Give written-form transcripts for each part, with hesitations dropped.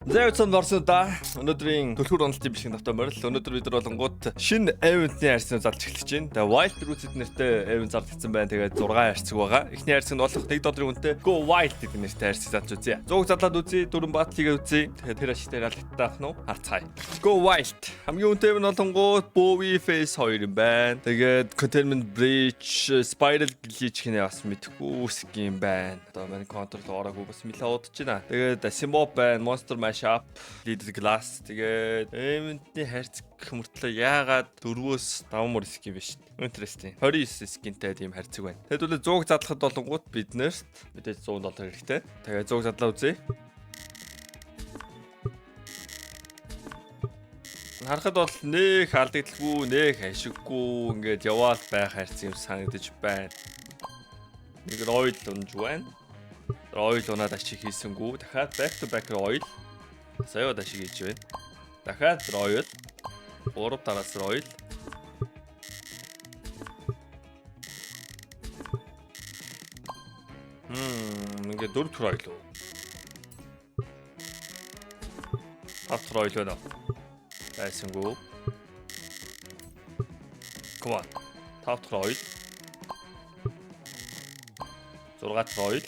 Зэвцэн Барсуда өнөөдрийн төлхөр онолтын бишиг автоморил өнөөдөр бид нар болонгууд шинэ эвентний хайрцаг залж эхлэж байна. Тэгээ Wild Root нэртэй эвент зарлагдсан байна. Тэгээд 6 хайрцаг байгаа. Эхний хайрцаг нь болох $1 үнэтэй Go Wild гэдэг нэртэй хайрцаг залж үзье. Зууг задлаад үзье, дөрвөн баатлыг үзье. Тэгээд тэр ашигтай алгатаах нь харцгаая. Go Wild хамгийн үнэтэй нь болонгууд Bowie Face 2 юм байна. Тэгээд Containment Breach, Spiral Glitch хийнэ бас мэдхгүй скин байна. Одоо манай контрол ороогүй бас нэлээд удаж байна. Тэгээд Simob байна, Monster Shop Lead Glass тэгээд эвентний хайрцаг мөртлөө яагаад 4-5 мөр скин биш. Interesting. 29 скинтэй тийм хайрцаг байна. Тэгэд үл 100 задлахад болонгууд биднэрт мэдээж $100 хэрэгтэй. Тэгээд 100 задлаа үзье. Харахад бол нэх алдагдaltaгүй, нэх ашиггүй ингээд яваад байх хайрцаг юм санагдаж байна. Нэг oil унж байна. Oil унаад ашиг хийсэнгүү. Дахиад back to back oil сая одоо шиг хийж байна. Дахиад oil. 3 тараас oil. Ингээ 4 төр oil уу? 5 төр oil байна. Байсангүй. Come on. 5 төр oil. 6 төр oil.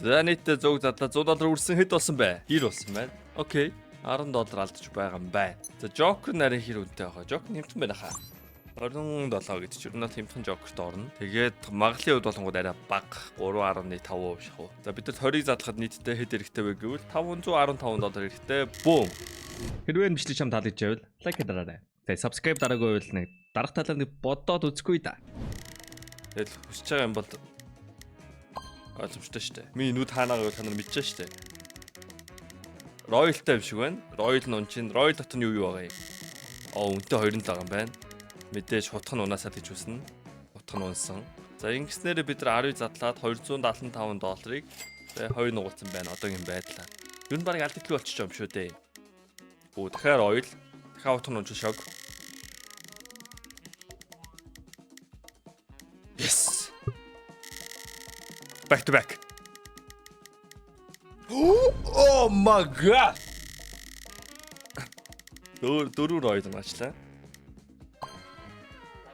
За нийтдээ зөг задлаа $100 үрсэн хэд болсон бэ? Хэр болсон байна? Окей. $10 алдчих байгаа юм байна. За Joker нарийн хэр үнэтэй байгаа. Joker нэмтэн байна хаа. 27 гэдэг чинь ер нь хэмтхэн Joker-т орно. Тэгээд магадлалын хувьд болонгууд арай бага 3.5% шахуу. За бид нар 20-ыг задлахад нийтдээ хэд хэрэгтэй вэ гэвэл $515 хэрэгтэй. Бүүм. Хэрвээ бичлэг чам таалагдж байвал лайк дараарай. Тэгээд subscribe дараагүй байвал нэг дарах талаар нэг бодоод үзэхгүй да. Тэгэл хүсэж байгаа юм бол ойлгомжтой шүү дээ. Миний нүд хаанаа гэвэл та нар мэдчихэж шүү дээ. Royal-тай юм шиг байна. Royal нь унчин. Royal дотор нь юу байгаа юм? Үнэтэй 2 л байгаа юм байна. Мэдээж хутх нь унаасаа гэж үснэ. Хутх нь унсан. За ингэснээр бид нар 10 задлаад $275-ыг тэгээ 2 нугалсан байна. Одоогийн байдлаар. Юу н барыг алдагдлаа болчих юм шүү дээ. Дахиад Royal. Дахиад хутх нь унчин шог. Yes. Back to back. Oh my god. Дөрөв ройд начлаа.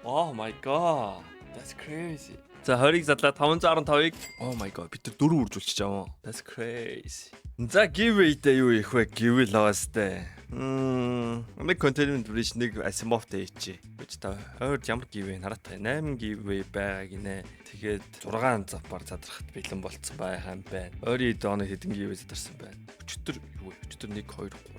Oh my god. That's crazy. За 20-ыг задлаа 515-ыг. Oh my god. Бид 4 үржүүлчих жаа. That's crazy. За giveaway дээр юу их вэ? Giveaway лаастай. Нэг Containment Breach нэг Asimov-тэй хийчихье. Гэж та ойр ямар giveaway хараатай 8 giveaway байгаа гинэ. Тэгээд 6 завпар задрахад бэлэн болцсон байгаа юм байна. Ойрын дооны хэдэн giveaway задарсан байна. Өчтөр 1 2 3 4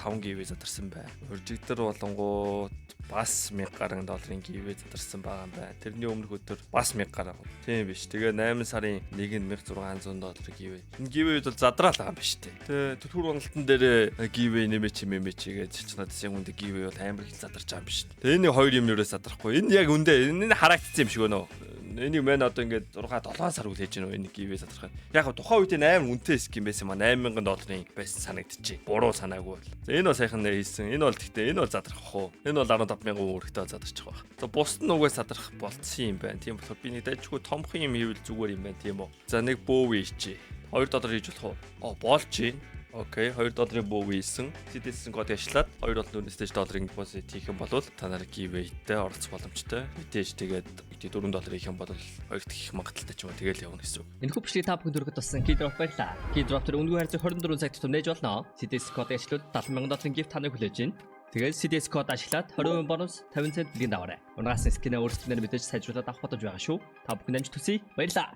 5 giveaway задарсан байна. Өржигдэр болонгууд бас $1000 giveaway задарсан байгаа юм байна. Тэрний өмнөх өдөр бас $1000. Тийм биш. Тэгээ 8 сарын 1-нд $1600 giveaway. Энэ giveaway бол задраал байгаа юм биш үү? Тэгээ төлхөр уналтан дээр giveaway нэмээч гэж чичнаас яг үндэ giveaway бол амар их задарч байгаа юм биш үү? Тэгээ энэ хоёр юм нэрээс задрахгүй. Энэ яг үндэ энэ харагдсан юм шиг өнөө. Энийг мэн одоо ингээд 6-7 сар үл хийж гэнэ энэ giveaway задрах. Яг тухайн үед амар үнэтэй скин байсан юм аа $8000 байсан санагдчихэ. Буруу санаагүй бол. За энэ бол сайхан нэр хийсэн. Энэ бол гэхдээ энэ бол задрах уу? Энэ бол 15000 өрхтэй задарчих واخ. За бус нь угаас задрах болцсон юм байна. Тийм болохоор би нэг дайчгүй томхон юм хийвэл зүгээр юм байна тийм үү. За нэг Bowie хийчихье. $2 хийж болох уу? Болж байна. Окей, $2 Bowie хийсэн. CDS-ийн код яшлаад $2 stage $1 депозит хийх юм бол та нарыг giveaway-тэй оролцох боломжтой. Мэдээж тэгээд $4 хийх юм бол 2 дахь их магадaltaй ч юм уу тэгэл явна гэсэн үг. Энэхүү бичлэгийг та бүхэнд хүргэж туссан Keydrop баярлаа. Keydrop төр үнэгүй харьцаг 24 цаг тутам нээж болно. CDS код яшлаад $70,000 gift таныг хүлээж байна. Тэгээд CDS код ашиглаад 20% бонус 50 цент бэлгийн даваарай. Унгаас скинээ өөрсдөө мэдээж сайжруулаад авах бодож байгаа шүү. Та бүхэн амжилт хүсье. Баярлалаа.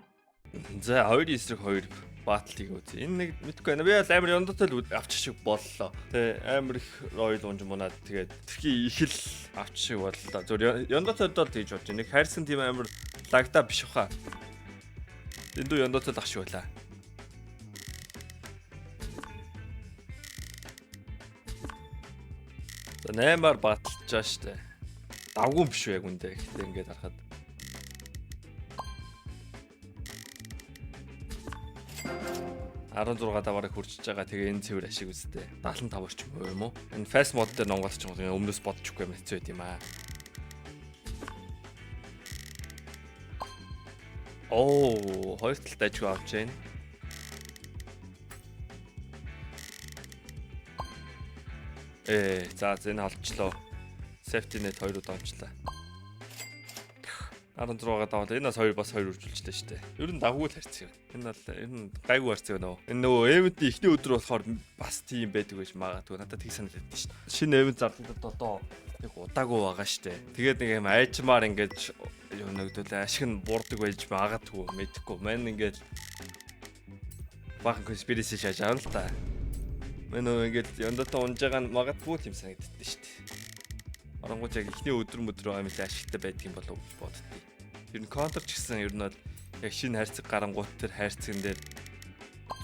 За 2 эсрэг 2 баатлыг үзье. Энэ нэг мэдгүй байна. Би бол амар яндаатай л авчих шиг боллоо. Тэ амар их Royal унж мунаад тэгээд тэрхий их л авчих шиг боллоо. Зөв яндаатай л тэгж болж байна. Нэг хайрсан тийм амар лагта биш хаа. Энд дүү яндаатай л ах шиг байлаа. За 8-аар баталж байгаа штэ. Давгүй биш үү яг үндэ. Гэхдээ ингээд харахад 16 даваарыг хүрчиж байгаа. Тэгээ энэ цэвэр ашиг үстэй. 75 орчим юм уу? Энэ fast mode дээр номгоолч юм өмнөөс бодчихгүй юм хэцүү байт юм аа. Оо, хоёр талтай ч авч байна. За энэ олчлоо. Safety net 2 удаачлаа. 16 даваад энэ бас 2 үржүүлжлээ шүү дээ. Ер нь даггүй л харьцаг. Энэ бол ер нь гайгүй харьцаг нөө. Энэ нөгөө event-ийн эхний өдөр болохоор бас тийм байдаг байж магадгүй. Надад тийг санагдав шүү дээ. Шинэ event зарлагдаад одоо яг удаагүй байгаа шүү дээ. Тэгээд нэг юм айчмаар ингэж юу нэгдвэл ашиг нь буурдаг байж магадгүй мэдэхгүй. Мань ингэж бахан conspiracy шааж байгаа л та. Мань нөгөө ингэж яндаа унж байгаа нь магадгүй юм санагддээ шүү дээ. Оронгууд яг ихний өдөр амил ашигтай байдаг юм болов гэж боддتي. Ер нь контр ч гэсэн ер нь бол яг шинэ хайрцаг гарангууд тэр хайрцагн дээр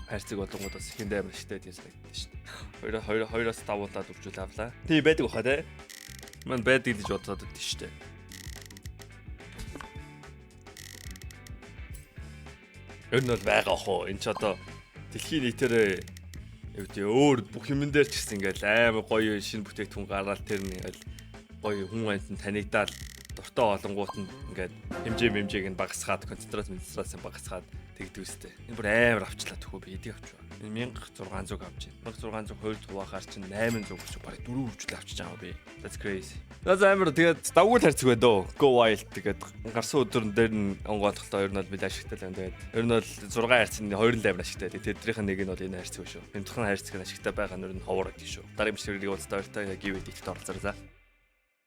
хайрцаг болгонгууд бас ихэнд амар ашигтай тийм санагддээ шүү дээ. 2-оос 5 удаад үржүүл авлаа. Тийм байдаг баха те. Мань байдаг гэж бодоод байдсан шүү дээ. Ер нь бол байгаа хоо. Энд ч одоо дэлхийн нийтээр өөр бүх юмн дээр ч гэсэн ингээл амар гоё шинэ бүтээгдэхүүн гараад тэр нь ингээл гоё хүн амтнд танигдаад дуртай олонгууд нь ингээд хэмжээг нь багасгаад концентрацийн багасгаад тэгдэг үстэй. Энэ бүр амар авчлаа төхөө би эдийг авч байгаа. Энэ 1600 авч байна. 1600 хувь хуваахаар чинь 800 гэж барыг 4 үржил авчиж байгаа би. That's crazy. That's амар тэгээд давгүй харьцаг байна дөө. Go wild тэгээд гарсан өдрөн дээр нь онгойлголтоо ер нь бол бид ашигтай л байна. Тэгээд ер нь бол 6 хайрцагны 2 л амар ашигтай. Тэднийх нь нэг нь бол энэ хайрцаг шүү. Энэ тухайн хайрцаг нь ашигтай байгаа нь ер нь ховор гэдэг шүү. Дараагийн бичлэгийг уулзтаа баяртай give it-д оролцоорой за.